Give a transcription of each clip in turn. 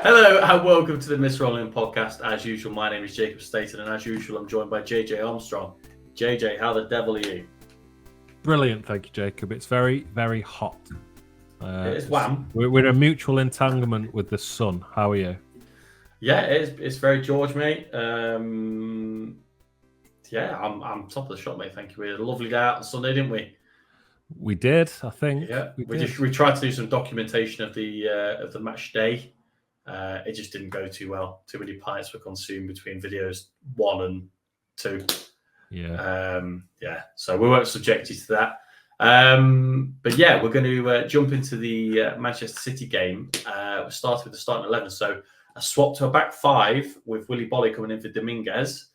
Hello and welcome to the Miss Rolling podcast. As usual, my name is Jacob Staten, and as usual, I'm joined by JJ Armstrong. JJ, how the devil are you? Brilliant, thank you, Jacob. It's very, very hot. It's wham. We're in a mutual entanglement with the sun. How are you? Yeah, it's very George, mate. Yeah, I'm top of the shop, mate. Thank you. We had a lovely day out on Sunday, didn't we? We did, I think. Yeah, we tried to do some documentation of the match day. It just didn't go too well. Too many pints were consumed between videos 1 and 2. Yeah. So we won't subject you to that. But yeah, we're going to jump into the Manchester City game. We started with the starting 11. So a swap to a back 5 with Willy Bolly coming in for Dominguez.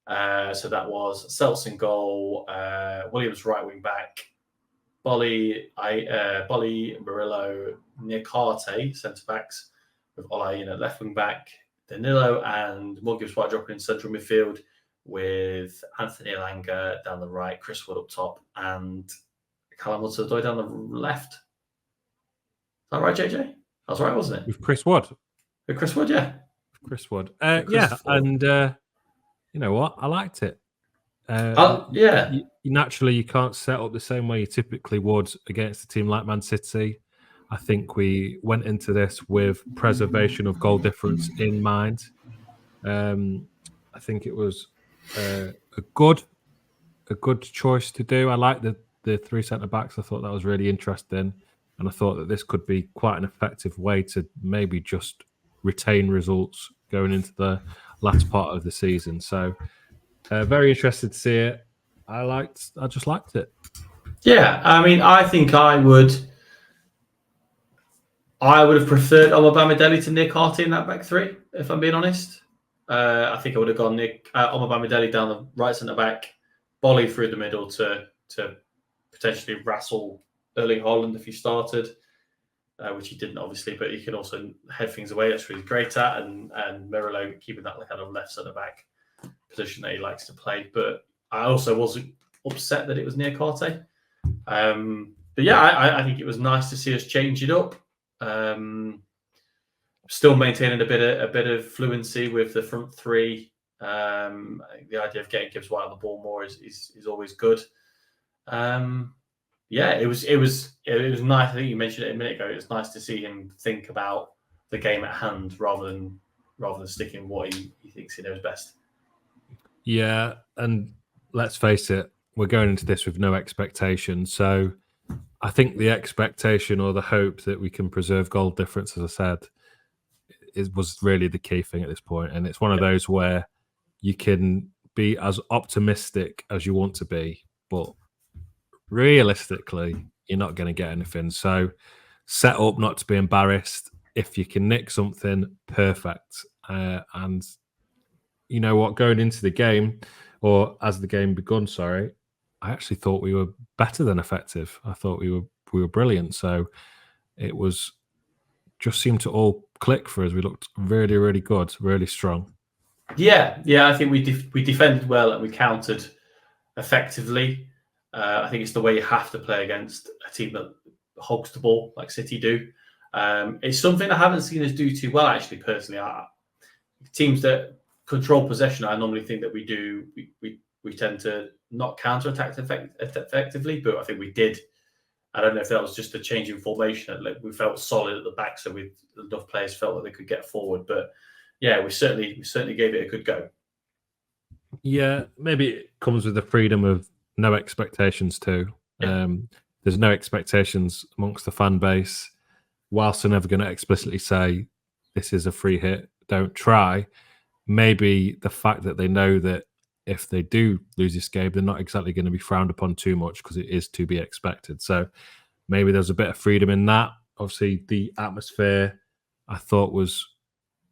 So that was Celts in goal, Williams right wing back, Bolly, Murillo, Niakate centre backs, with Olayin at left wing back, Danilo and gibbs-white dropping in central midfield, with Anthony Elanga down the right, Chris Wood up top, and hudson-odoi down the left. Is that right, JJ? That was right, wasn't it? With Chris Wood. With Chris Wood, yeah. Chris Wood. And you know what? I liked it. Naturally, you can't set up the same way you typically would against a team like Man City. I think we went into this with preservation of goal difference in mind. I think it was a good choice to do. I like the 3 centre backs. I thought that was really interesting, and I thought that this could be quite an effective way to maybe just retain results going into the last part of the season. So very interested to see it. I just liked it. Yeah, I mean, I think I would have preferred Omobamidele to Niakate in that back 3, if I'm being honest. I think I would have gone Omobamidele down the right centre back, Bolly through the middle to potentially wrestle Erling Haaland if he started, which he didn't obviously, but he can also head things away. That's really great at, and Murillo keeping that kind of left centre back position that he likes to play. But I also wasn't upset that it was Niakate. But yeah, I think it was nice to see us change it up. Still maintaining a bit of fluency with the front 3. The idea of getting Gibbs-white on the ball more is always good. It was nice. I think you mentioned it a minute ago. It was nice to see him think about the game at hand rather than sticking what he thinks he knows best. Yeah, and let's face it, we're going into this with no expectation. So I think the expectation or the hope that we can preserve goal difference, as I said, was really the key thing at this point. And it's one of those where you can be as optimistic as you want to be, but realistically, you're not going to get anything. So set up not to be embarrassed. If you can nick something, perfect. And you know what, going into the game, or as the game begun, I actually thought we were better than effective. I thought we were brilliant. So it was just seemed to all click for us. We looked really, really good, really strong. Yeah. I think we defended well and we countered effectively. I think it's the way you have to play against a team that hogs the ball like City do. It's something I haven't seen us do too well, actually, personally. Teams that control possession, I normally think that we do. We tend to not counter-attack effectively, but I think we did. I don't know if that was just a change in formation. We felt solid at the back, so enough players felt that they could get forward. But yeah, we certainly gave it a good go. Yeah, maybe it comes with the freedom of no expectations too. Yeah. There's no expectations amongst the fan base. Whilst they're never going to explicitly say this is a free hit, don't try. Maybe the fact that they know that if they do lose this game, they're not exactly going to be frowned upon too much because it is to be expected. So maybe there's a bit of freedom in that. Obviously, the atmosphere I thought was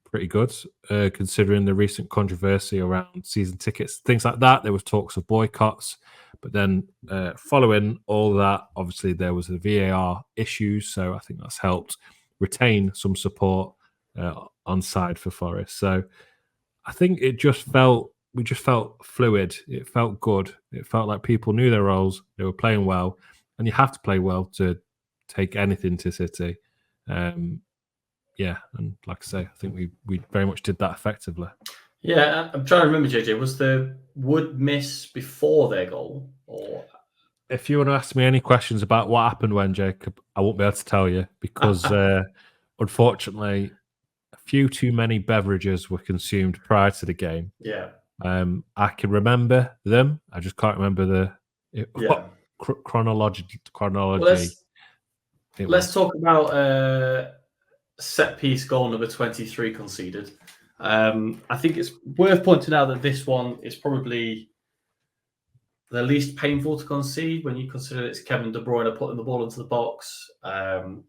pretty good, considering the recent controversy around season tickets, things like that. There was talks of boycotts, but then following all that, obviously there was the VAR issues. So I think that's helped retain some support on side for Forest. So I think we just felt fluid. It felt good. It felt like people knew their roles. They were playing well, and you have to play well to take anything to City. yeah, and like I say, I think we very much did that effectively. Yeah, I'm trying to remember, JJ. Was the Wood miss before their goal, or If you want to ask me any questions about what happened when, Jacob, I won't be able to tell you because unfortunately, a few too many beverages were consumed prior to the game. yeah, I can remember them. I just can't remember what chronology. Well, let's talk about set piece goal number 23 conceded. I think it's worth pointing out that this one is probably the least painful to concede when you consider it's Kevin De Bruyne putting the ball into the box.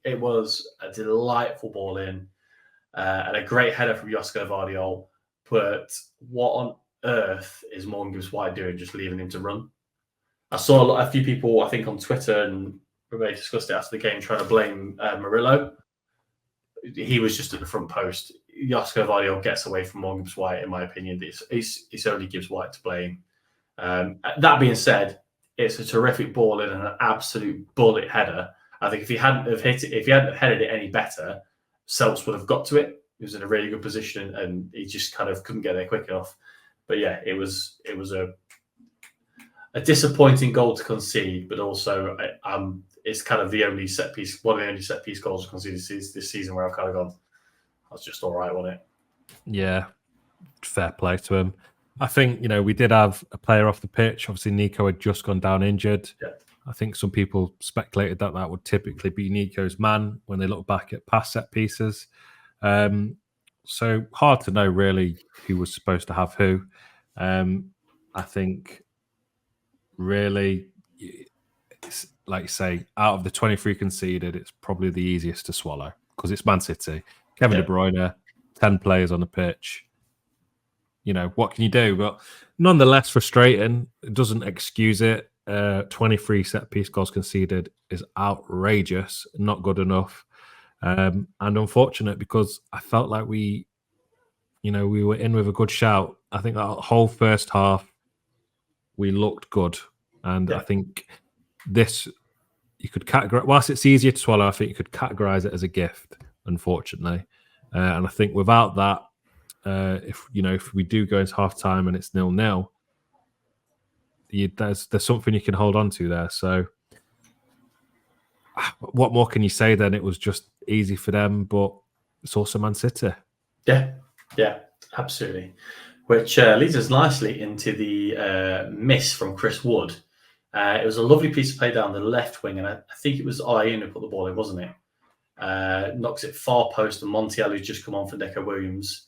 It was a delightful ball in and a great header from Josko Vardiol. But what on earth is Morgan Gibbs-White doing just leaving him to run? I saw a few people, I think, on Twitter, and we discussed it after the game, trying to blame Murillo. He was just at the front post. Josko Vardiol gets away from Morgan Gibbs-White, in my opinion. It's only Gibbs-White to blame. That being said, it's a terrific ball and an absolute bullet header. I think if he hadn't have headed it any better, Seltz would have got to it. He was in a really good position and he just kind of couldn't get there quick enough. But yeah, it was a disappointing goal to concede, but also it's kind of one of the only set piece goals conceded this season where I've kind of gone, that's just all right, wasn't it? Yeah, fair play to him. I think, we did have a player off the pitch. Obviously, Nico had just gone down injured. Yeah. I think some people speculated that would typically be Nico's man when they look back at past set pieces. So hard to know really who was supposed to have who. I think really, like you say, out of the 23 conceded, it's probably the easiest to swallow because it's Man City. Kevin De Bruyne, 10 players on the pitch. What can you do? But nonetheless, frustrating. It doesn't excuse it. 23 set-piece goals conceded is outrageous, not good enough. And unfortunate because I felt like we were in with a good shout. I think that whole first half, we looked good. And I think this, you could categorize, whilst it's easier to swallow, I think you could categorize it as a gift, unfortunately. And I think without that, if we do go into half time and it's 0-0, there's something you can hold on to there. So what more can you say then? It was just easy for them, but it's also Man City. Yeah, absolutely. Which leads us nicely into the miss from Chris Wood. It was a lovely piece of play down the left wing, and I think it was Ian who put the ball in, wasn't it? Knocks it far post, and Montiel, who's just come on for Neco Williams.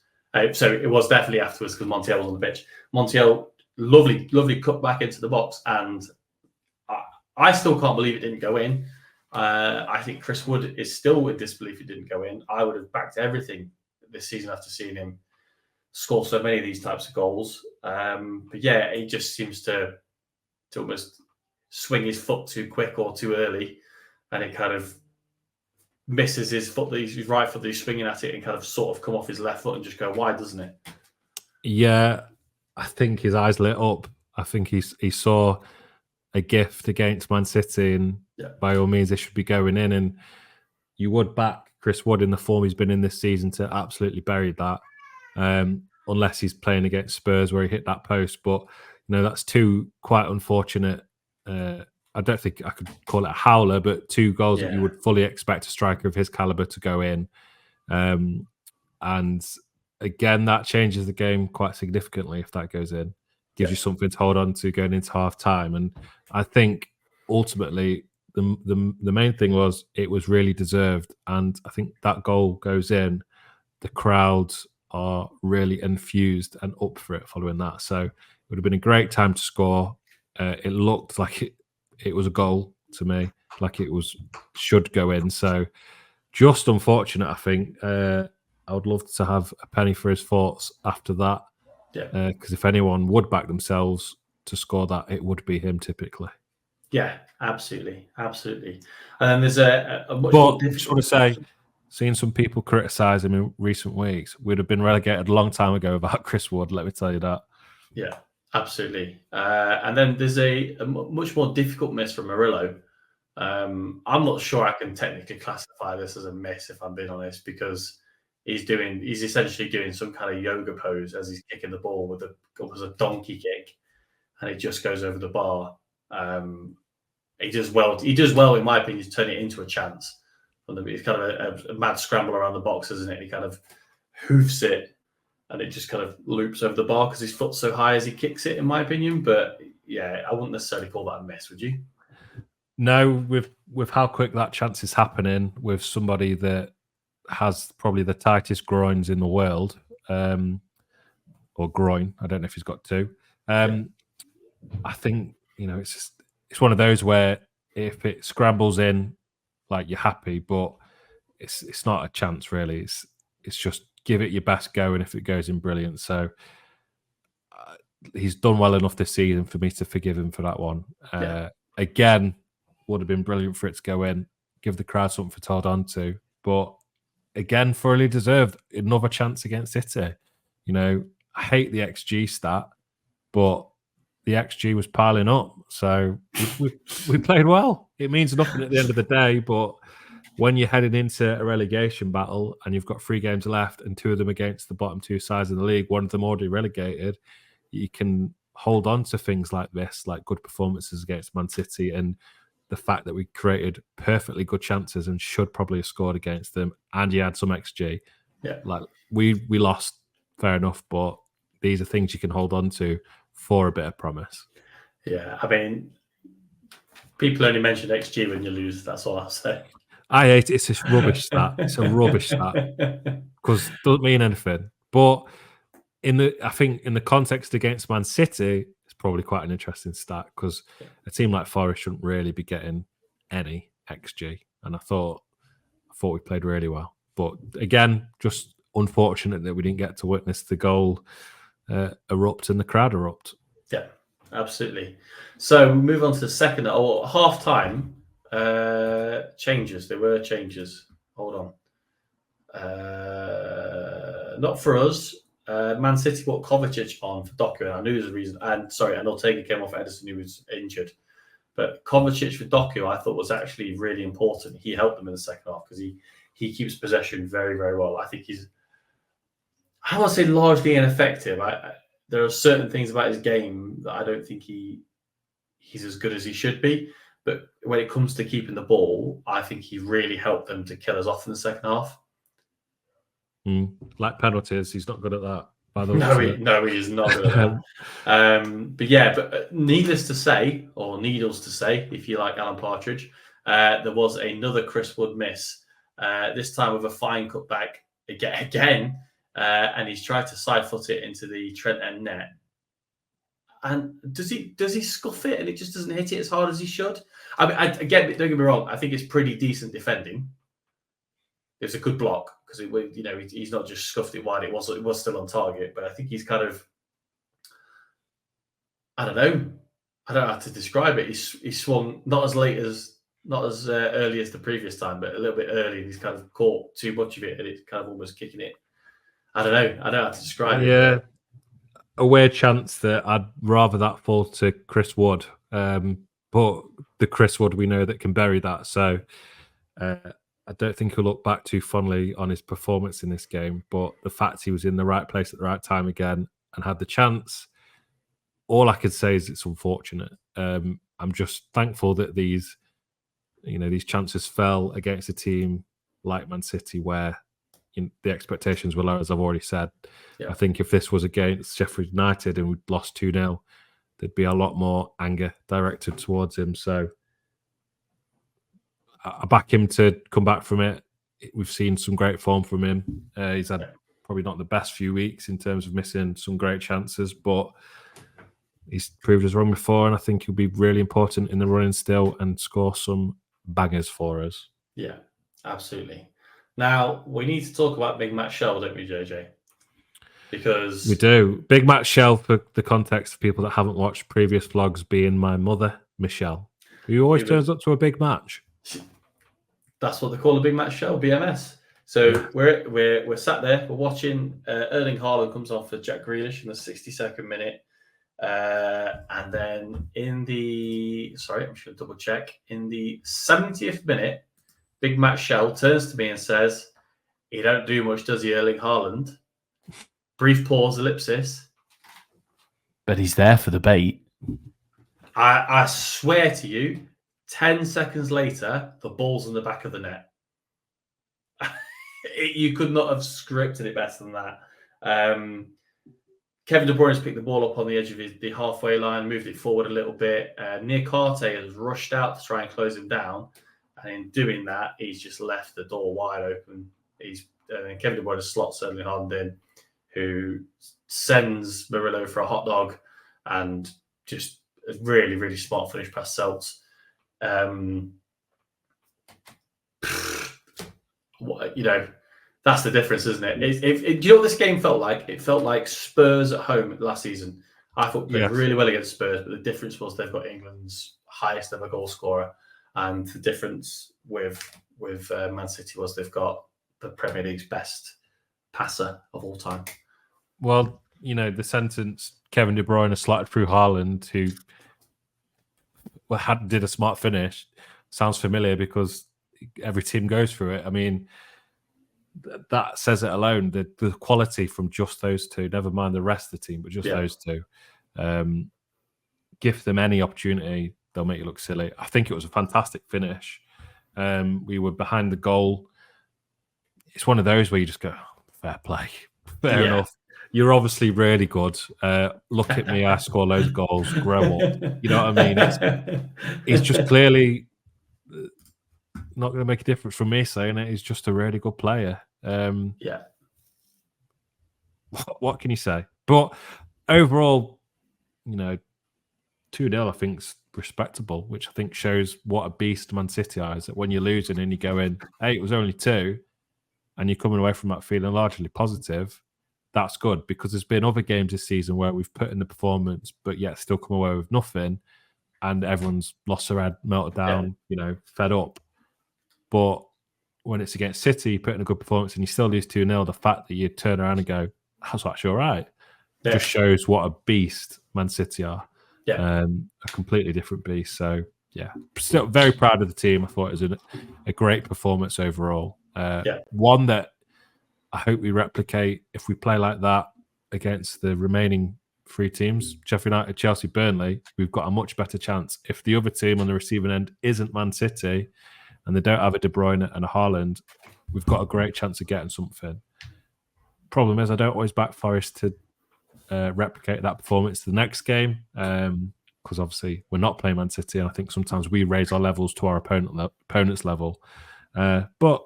So it was definitely afterwards because Montiel was on the pitch. Montiel, lovely cut back into the box, and I still can't believe it didn't go in. I think Chris Wood is still with disbelief it didn't go in. I would have backed everything this season after seeing him score so many of these types of goals. But yeah, he just seems to almost swing his foot too quick or too early, and it kind of misses his right foot that he's swinging at it and kind of sort of come off his left foot and just go wide, doesn't it? Yeah, I think his eyes lit up. I think he saw a gift against Man City, and by all means, they should be going in. And you would back Chris Wood in the form he's been in this season to absolutely bury that, unless he's playing against Spurs where he hit that post. But that's two quite unfortunate. I don't think I could call it a howler, but two goals that you would fully expect a striker of his caliber to go in. And again, that changes the game quite significantly if that goes in. Gives you something to hold on to going into half time. And I think ultimately the main thing was it was really deserved. And I think that goal goes in, the crowds are really infused and up for it following that. So it would have been a great time to score. It looked like it was a goal to me, like it should go in. So just unfortunate, I think. I would love to have a penny for his thoughts after that. Yeah. Because if anyone would back themselves to score that, it would be him typically. Yeah, absolutely. And then there's a much but more I just want to say, seeing some people criticise him in recent weeks, we'd have been relegated a long time ago without Chris Wood, let me tell you that. Yeah, absolutely. And then there's a much more difficult miss from Murillo. I'm not sure I can technically classify this as a miss, if I'm being honest, because he's essentially doing some kind of yoga pose as he's kicking the ball with a donkey kick, and it just goes over the bar. He does well, in my opinion, to turn it into a chance. It's kind of a mad scramble around the box, isn't it? He kind of hoofs it, and it just kind of loops over the bar because his foot's so high as he kicks it, in my opinion. But yeah, I wouldn't necessarily call that a miss, would you? No, with how quick that chance is happening, with somebody that has probably the tightest groins in the world, or groin. I don't know if he's got two. I think, it's one of those where if it scrambles in, like, you're happy, but it's not a chance really. It's just give it your best go, and if it goes in, brilliant. So he's done well enough this season for me to forgive him for that one. Again, would have been brilliant for it to go in, give the crowd something to hold on to. But again, thoroughly deserved another chance against City. I hate the XG stat, but the XG was piling up. So we played well. It means nothing at the end of the day, but when you're heading into a relegation battle and you've got 3 games left and 2 of them against the bottom 2 sides in the league, one of them already relegated, you can hold on to things like this, like good performances against Man City, and the fact that we created perfectly good chances and should probably have scored against them, and you had some XG. Yeah, like we lost, fair enough, but these are things you can hold on to for a bit of promise. Yeah, I mean, people only mention XG when you lose. That's all I'll say. I hate it. It's a rubbish stat. It's a rubbish stat because it doesn't mean anything. But I think in the context against Man City, it's probably quite an interesting stat because a team like Forest shouldn't really be getting any XG. And I thought we played really well. But again, just unfortunate that we didn't get to witness the goal erupt and the crowd erupt. Yeah, absolutely. So we move on to the second half time. Changes. There were changes. Hold on. Not for us. Man City put Kovacic on for Doku, and I knew there's a reason. And Ortega came off Edison, who was injured. But Kovacic for Doku, I thought was actually really important. He helped them in the second half because he keeps possession very, very well. I think I don't want to say largely ineffective. There are certain things about his game that I don't think he's as good as he should be. But when it comes to keeping the ball, I think he really helped them to kill us off in the second half. Like penalties, he's not good at that. By the way, no, he is not good at that. But needless to say, or needles to say, if you like Alan Partridge, there was another Chris Wood miss. This time with a fine cutback again, and he's tried to side foot it into the Trent End net. And does he scuff it and it just doesn't hit it as hard as he should? I mean, again, don't get me wrong. I think it's pretty decent defending. It's a good block because he's not just scuffed it wide. It was still on target, but I think he's kind of, I don't know how to describe it. He swung not as early as the previous time, but a little bit early. And he's kind of caught too much of it, and it's kind of almost kicking it. I don't know how to describe it. Yeah. A weird chance that I'd rather that fall to Chris Wood, but the Chris Wood we know that can bury that. So I don't think he'll look back too fondly on his performance in this game. But the fact he was in the right place at the right time again and had the chance, all I could say is it's unfortunate. I'm just thankful that these chances fell against a team like Man City where the expectations were low, as I've already said. Yeah. I think if this was against Sheffield United and we'd lost 2-0, there'd be a lot more anger directed towards him. So I back him to come back from it. We've seen some great form from him. He's had probably not the best few weeks in terms of missing some great chances, but he's proved us wrong before, and I think he'll be really important in the running still and score some bangers for us. Yeah, absolutely. Now, we need to talk about Big Matt Shell, don't we, JJ? Because we do. Big Matt Shell, for the context of people that haven't watched previous vlogs, being my mother, Michelle, who always turns up to a big match. That's what they call a Big Matt Shell, BMS. So we're sat there, we're watching Erling Haaland comes on for Jack Grealish in the 62nd minute. And then I'm just going to double check. In the 70th minute, Big Matt Shell turns to me and says, He don't do much, does he, Erling Haaland? Brief pause, ellipsis. But he's there for the bait. I swear to you, 10 seconds later, the ball's in the back of the net. You could not have scripted it better than that. Kevin De Bruyne's picked the ball up on the edge of the halfway line, moved it forward a little bit. Niakate has rushed out to try and close him down. And in doing that, he's just left the door wide open. Kevin De Bruyne slots Erling Haaland in, who sends Murillo for a hot dog, and just a really, really smart finish past Celts. That's the difference, isn't it? Do you know what this game felt like? It felt like Spurs at home last season. I thought they played really well against Spurs, but the difference was they've got England's highest ever goal scorer, and the difference with Man City was they've got the Premier League's best passer of all time. Well, the sentence Kevin De Bruyne slotted through Haaland, who did a smart finish, sounds familiar because every team goes through it. I mean, that says it alone. The quality from just those two, never mind the rest of the team, but just those two. Give them any opportunity, they'll make you look silly. I think it was a fantastic finish. We were behind the goal. It's one of those where you just go, fair play. Fair enough. You're obviously really good. Look at me, I score loads of goals, grow up. You know what I mean? It's just clearly not going to make a difference from me saying it. He's just a really good player. What can you say? But overall, 2-0 I think is respectable, which I think shows what a beast Man City are. Is that when you're losing and you go in, hey, it was only 2, and you're coming away from that feeling largely positive, that's good, because there's been other games this season where we've put in the performance, but yet still come away with nothing, and everyone's lost their head, melted down, fed up. But when it's against City, you put in a good performance and you still lose 2-0, the fact that you turn around and go, that's actually all right, just shows what a beast Man City are. A completely different beast. So, still very proud of the team. I thought it was a great performance overall. One that I hope we replicate if we play like that against the remaining 3 teams, Sheffield United, Chelsea, Burnley. We've got a much better chance. If the other team on the receiving end isn't Man City and they don't have a De Bruyne and a Haaland, we've got a great chance of getting something. Problem is, I don't always back Forest to replicate that performance the next game, because obviously we're not playing Man City, and I think sometimes we raise our levels to our opponent's level. But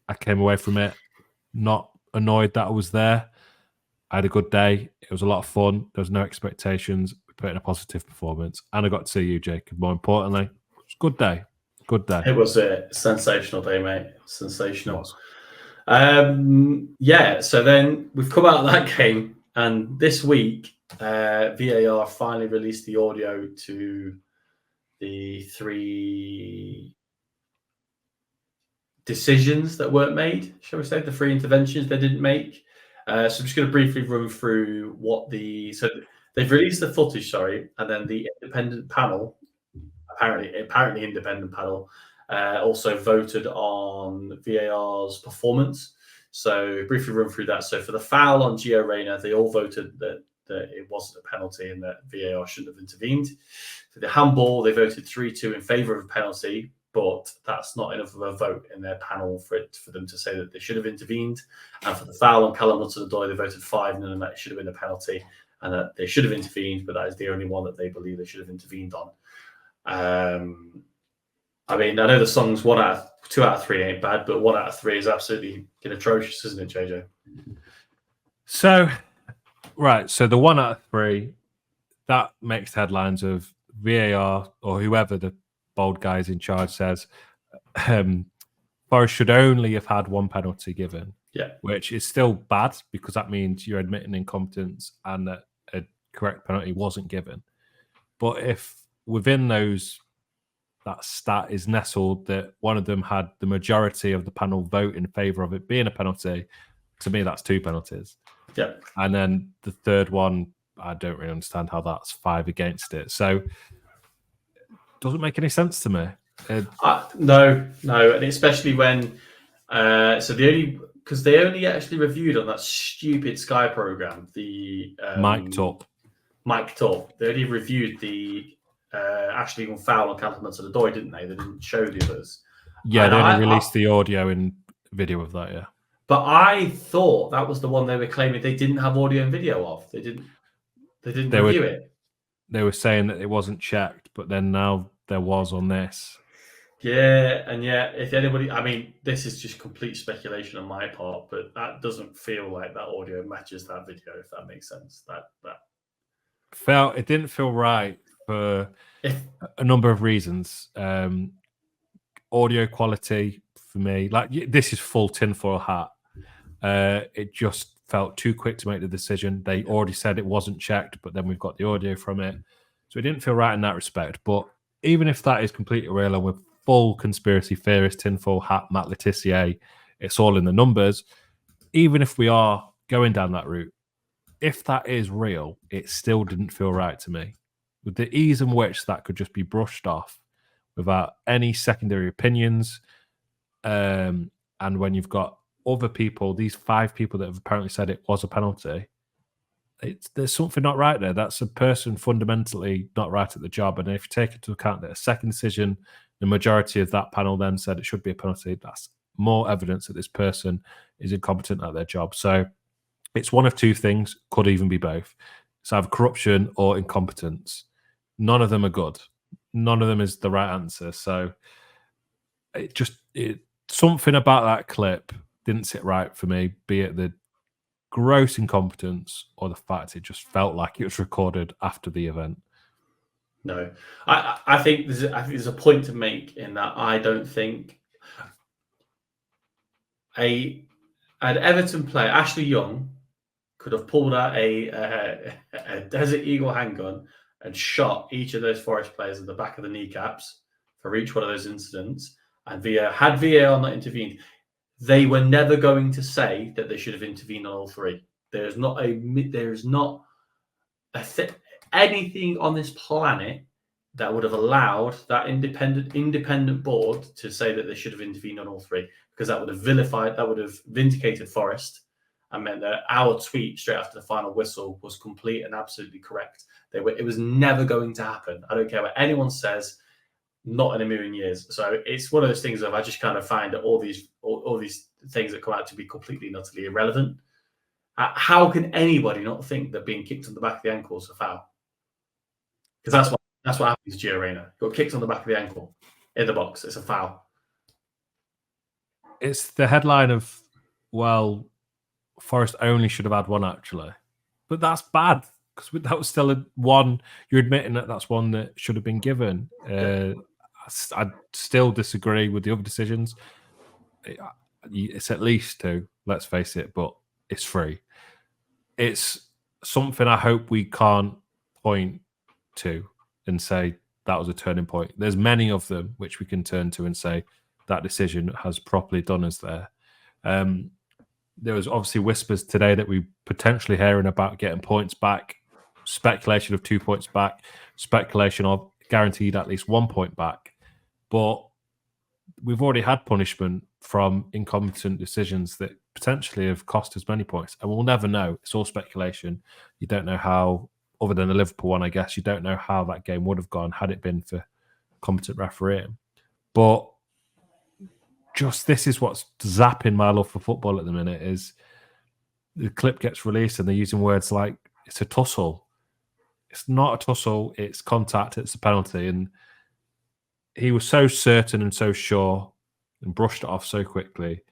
I came away from it not annoyed that I was there. I had a good day. It was a lot of fun. There was no expectations. We put in a positive performance, and I got to see you, Jacob. More importantly, it was a good day. Good day. It was a sensational day, mate. Sensational. So then we've come out of that game, and this week VAR finally released the audio to the 3 decisions that weren't made, shall we say, the 3 interventions they didn't make. So I'm just going to briefly run through so they've released the footage, and then the independent panel, apparently independent panel, also voted on VAR's performance. So briefly run through that. So for the foul on Gio Reyna, they all voted that it wasn't a penalty and that VAR shouldn't have intervened. For the handball, they voted 3-2 in favour of a penalty, but that's not enough of a vote in their panel for them to say that they should have intervened. And for the foul on Callum Hudson-Odoi, they voted 5-0 and that it should have been a penalty and that they should have intervened, but that is the only one that they believe they should have intervened on. I mean, I know the song's 2 out of 3 ain't bad, but 1 out of 3 is absolutely atrocious, isn't it, JJ? So, right. So the 1 out of 3, that makes headlines of VAR or whoever the bold guy is in charge says Forest should only have had 1 penalty given. Which is still bad because that means you're admitting incompetence and that a correct penalty wasn't given. But if within those, that stat is nestled that one of them had the majority of the panel vote in favour of it being a penalty, to me that's 2 penalties. And then the third one, I don't really understand how that's 5 against it. So it doesn't make any sense to me. No, and especially when so the only because they only actually reviewed on that stupid Sky program the Mic'd up. Mic'd up. They only reviewed the actually on foul on hudson-odoi, didn't they? They didn't show the others. Yeah, And they only released the audio and video of that. Yeah, but I thought that was the one they were claiming they didn't have audio and video of. They didn't review it. They were saying that it wasn't checked, but then now there was on this. Yeah, and if anybody, I mean, this is just complete speculation on my part, but that doesn't feel like that audio matches that video, if that makes sense. It didn't feel right for a number of reasons. Audio quality for me, like this is full tinfoil hat. It just felt too quick to make the decision. They already said it wasn't checked, but then we've got the audio from it. So it didn't feel right in that respect. But even if that is completely real and we're full conspiracy theorist, tinfoil hat, Matt Letizia, it's all in the numbers. Even if we are going down that route, if that is real, it still didn't feel right to me. With the ease in which that could just be brushed off without any secondary opinions, and when you've got other people, these 5 people that have apparently said it was a penalty, there's something not right there. That's a person fundamentally not right at the job. And if you take into account that a second decision, the majority of that panel then said it should be a penalty, that's more evidence that this person is incompetent at their job. So it's one of 2 things, could even be both. It's either corruption or incompetence. None of them are good. None of them is the right answer. So something about that clip didn't sit right for me, be it the gross incompetence or the fact it just felt like it was recorded after the event. No, I think there's a point to make in that. I don't think an Everton player, Ashley Young, could have pulled out a Desert Eagle handgun and shot each of those Forest players in the back of the kneecaps for each one of those incidents. And had VAR not intervened, they were never going to say that they should have intervened on all 3. There is not anything on this planet that would have allowed that independent board to say that they should have intervened on all 3, because that would have vindicated Forest and meant that our tweet straight after the final whistle was complete and absolutely correct. It was never going to happen. I don't care what anyone says, not in a million years. So it's one of those things of I just kind of find that all these things that come out to be completely and utterly irrelevant. How can anybody not think that being kicked on the back of the ankle is a foul? Because that's what happens to Gio Reyna. Got kicked on the back of the ankle in the box. It's a foul. It's the headline of, well, Forest only should have had one actually, but that's bad because that was still one. You're admitting that that's one that should have been given. I still disagree with the other decisions. It's at least 2, let's face it, but it's 3. It's something I hope we can't point to and say that was a turning point. There's many of them which we can turn to and say that decision has properly done us there. There was obviously whispers today that we potentially hearing about getting points back, speculation of 2 points back, speculation of guaranteed at least 1 point back. But we've already had punishment from incompetent decisions that potentially have cost us many points. And we'll never know. It's all speculation. You don't know how, other than the Liverpool one, I guess, you don't know how that game would have gone had it been for competent refereeing. But just this is what's zapping my love for football at the minute is the clip gets released and they're using words like it's a tussle. It's not a tussle, it's contact, it's a penalty. And he was so certain and so sure and brushed it off so quickly.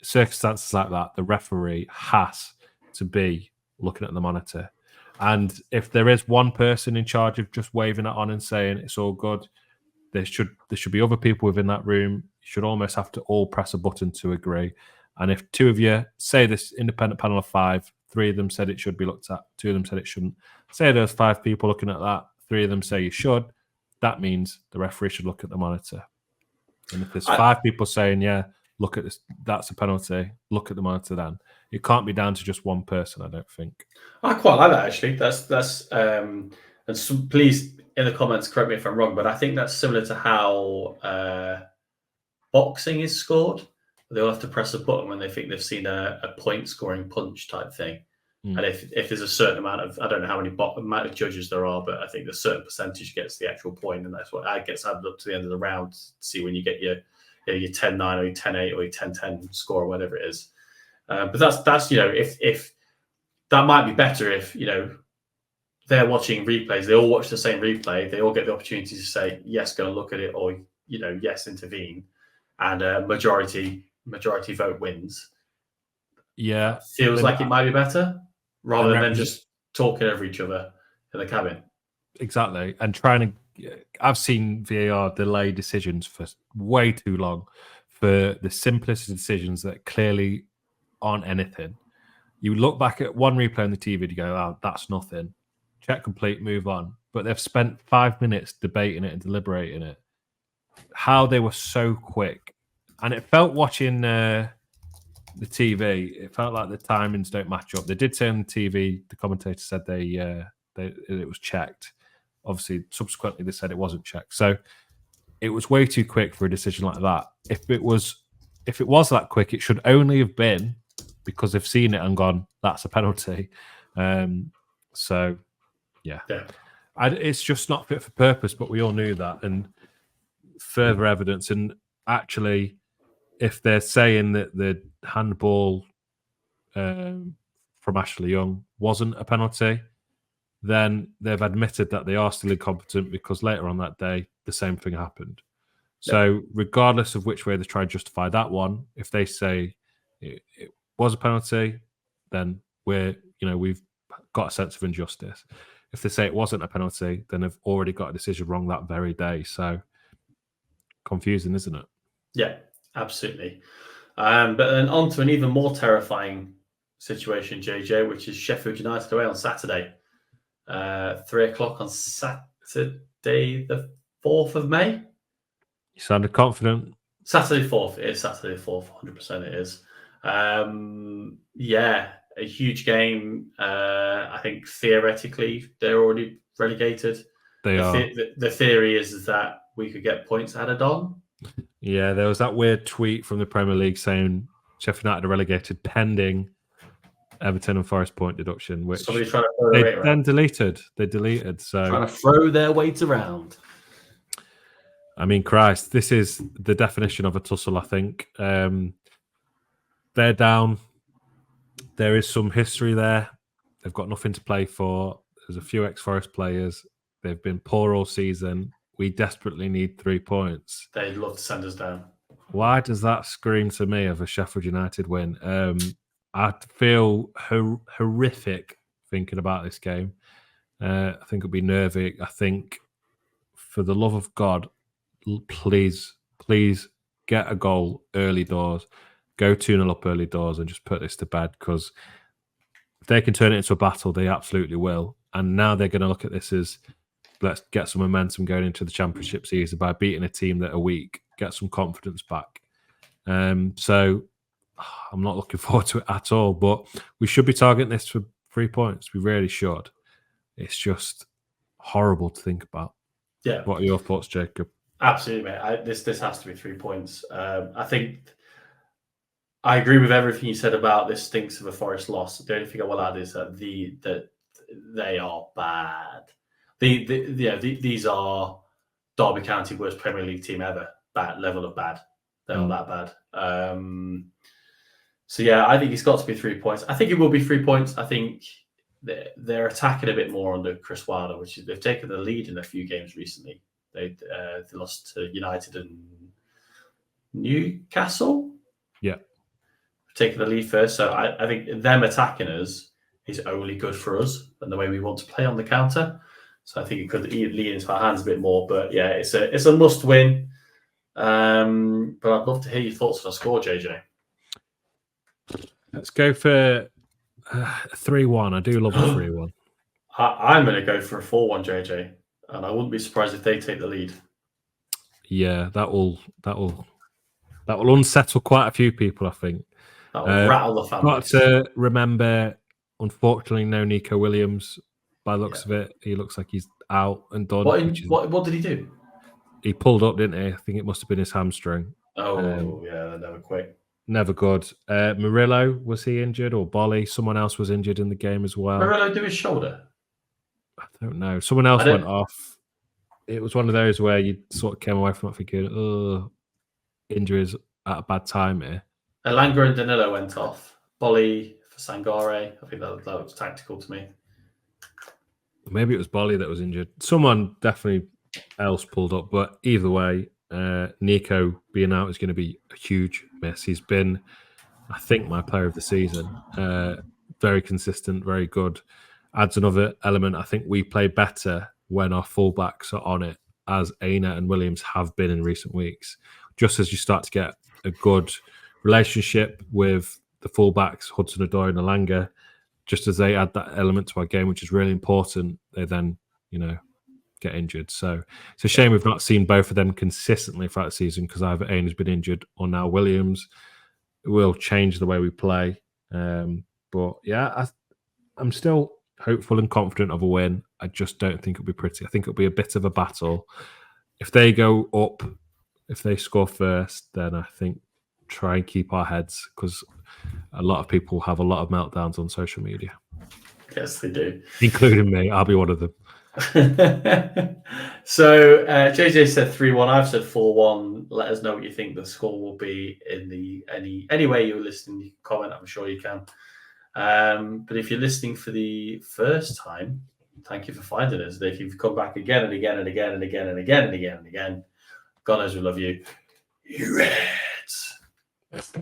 Circumstances like that, the referee has to be looking at the monitor. And if there is one person in charge of just waving it on and saying it's all good, there should be other people within that room. You should almost have to all press a button to agree. And if 2 of you say this independent panel of 5, 3 of them said it should be looked at, 2 of them said it shouldn't. Say there's 5 people looking at that, 3 of them say you should. That means the referee should look at the monitor. And if there's 5 people saying, yeah, look at this, that's a penalty, look at the monitor then. It can't be down to just one person, I don't think. I quite like that, actually. That's and so please, in the comments, correct me if I'm wrong, but I think that's similar to how boxing is scored. they'll have to press a button when they think they've seen a point scoring punch type thing. And if there's a certain amount of, I don't know how many amount of judges there are, but I think a certain percentage gets the actual point, and that's what gets added up to the end of the round to see when you get your 10-9 or your 10-8 or your 10-10 score or whatever it is. But that's if that might be better if they're watching replays, they all watch the same replay, they all get the opportunity to say yes, go and look at it, or yes, intervene, and majority vote wins. Yeah, feels like it might be better rather than just talking over each other in the cabin. Exactly, and I've seen VAR delay decisions for way too long for the simplest decisions that clearly aren't anything. You look back at one replay on the TV and you go, oh, that's nothing. Check complete, move on. But they've spent 5 minutes debating it and deliberating it. How they were so quick. And it felt watching the TV, it felt like the timings don't match up. They did say on the TV, the commentator said it was checked. Obviously, subsequently, they said it wasn't checked. So it was way too quick for a decision like that. If it was that quick, it should only have been because they've seen it and gone, that's a penalty. So, yeah. It's just not fit for purpose, but we all knew that. And further evidence. And actually, if they're saying that the handball from Ashley Young wasn't a penalty, then they've admitted that they are still incompetent because later on that day, the same thing happened. So regardless of which way they try to justify that one, if they say it was a penalty, then we've got a sense of injustice. If they say it wasn't a penalty, then they've already got a decision wrong that very day. So confusing, isn't it? Yeah, absolutely. But then on to an even more terrifying situation, JJ, which is Sheffield United away on Saturday. 3:00 on Saturday, the 4th of May. You sounded confident. Saturday 4th. It is Saturday 4th. 100% it is. A huge game. I think theoretically they're already relegated. They are. The theory is that we could get points added on. Yeah, there was that weird tweet from the Premier League saying Sheffield United are relegated pending Everton and Forest point deduction, which somebody's trying to throw their weight around. Then deleted. They deleted. So trying to throw their weight around. I mean, Christ, this is the definition of a tussle, I think. They're down. There is some history there. They've got nothing to play for. There's a few ex-Forest players. They've been poor all season. We desperately need 3 points. They'd love to send us down. Why does that scream to me of a Sheffield United win? I feel horrific thinking about this game. I think it'll be nervy. I think, for the love of God, please get a goal early doors. Go 2-0 up early doors and just put this to bed, because if they can turn it into a battle, they absolutely will. And now they're going to look at this as, let's get some momentum going into the Championship season by beating a team that are weak, get some confidence back. So I'm not looking forward to it at all, but we should be targeting this for 3 points. We really should. It's just horrible to think about. Yeah. What are your thoughts, Jacob? Absolutely, mate. This has to be 3 points. I think I agree with everything you said about this stinks of a Forest loss. The only thing I will add is that they are bad. These are Derby County worst Premier League team ever. Bad level of bad. They're all that bad. So yeah, I think it's got to be 3 points. I think it will be 3 points. I think they're attacking a bit more under Chris Wilder, which is they've taken the lead in a few games recently. They lost to United and Newcastle. Yeah, taking the lead first. So I think them attacking us is only good for us and the way we want to play on the counter. So I think it could lead into our hands a bit more. But yeah, it's a must win. But I'd love to hear your thoughts on the score, JJ. Let's go for 3-1. I do love a 3-1. I'm going to go for a 4-1, JJ, and I wouldn't be surprised if they take the lead. Yeah, that will unsettle quite a few people, I think. That will rattle the fan base. Got to remember, unfortunately, no Nico Williams. By the looks of it, he looks like he's out and done. What did he do? He pulled up, didn't he? I think it must have been his hamstring. Oh, yeah, they never quit. never good. Murillo, was he injured, or Bolly? Someone else was injured in the game as well. Murillo do his shoulder? I don't know. Someone else went off. It was one of those where you sort of came away from it thinking, oh, injuries at a bad time here. Elanga and Danilo went off. Bolly for Sangare. I think that was tactical to me. Maybe it was Bolly that was injured. Someone definitely else pulled up, but either way, Nico being out is going to be a huge miss. He's been, I think, my player of the season. Very consistent, very good. Adds another element. I think we play better when our fullbacks are on it, as Aina and Williams have been in recent weeks. Just as you start to get a good relationship with the fullbacks, Hudson-Odoi and Elanga, just as they add that element to our game, which is really important, they then, get injured. So it's a shame we've not seen both of them consistently throughout the season, because either Aina's been injured or now Williams. It will change the way we play. But yeah, I'm still hopeful and confident of a win. I just don't think it'll be pretty. I think it'll be a bit of a battle. If they go up, if they score first, then I think try and keep our heads, because a lot of people have a lot of meltdowns on social media. Yes, they do. Including me. I'll be one of them. So JJ said 3-1. I've said 4-1. Let us know what you think the score will be in any way you're listening. You can comment. I'm sure you can. But if you're listening for the first time, thank you for finding us. If you've come back again and again and again and again and again and again and again, God knows we love you. You Reds.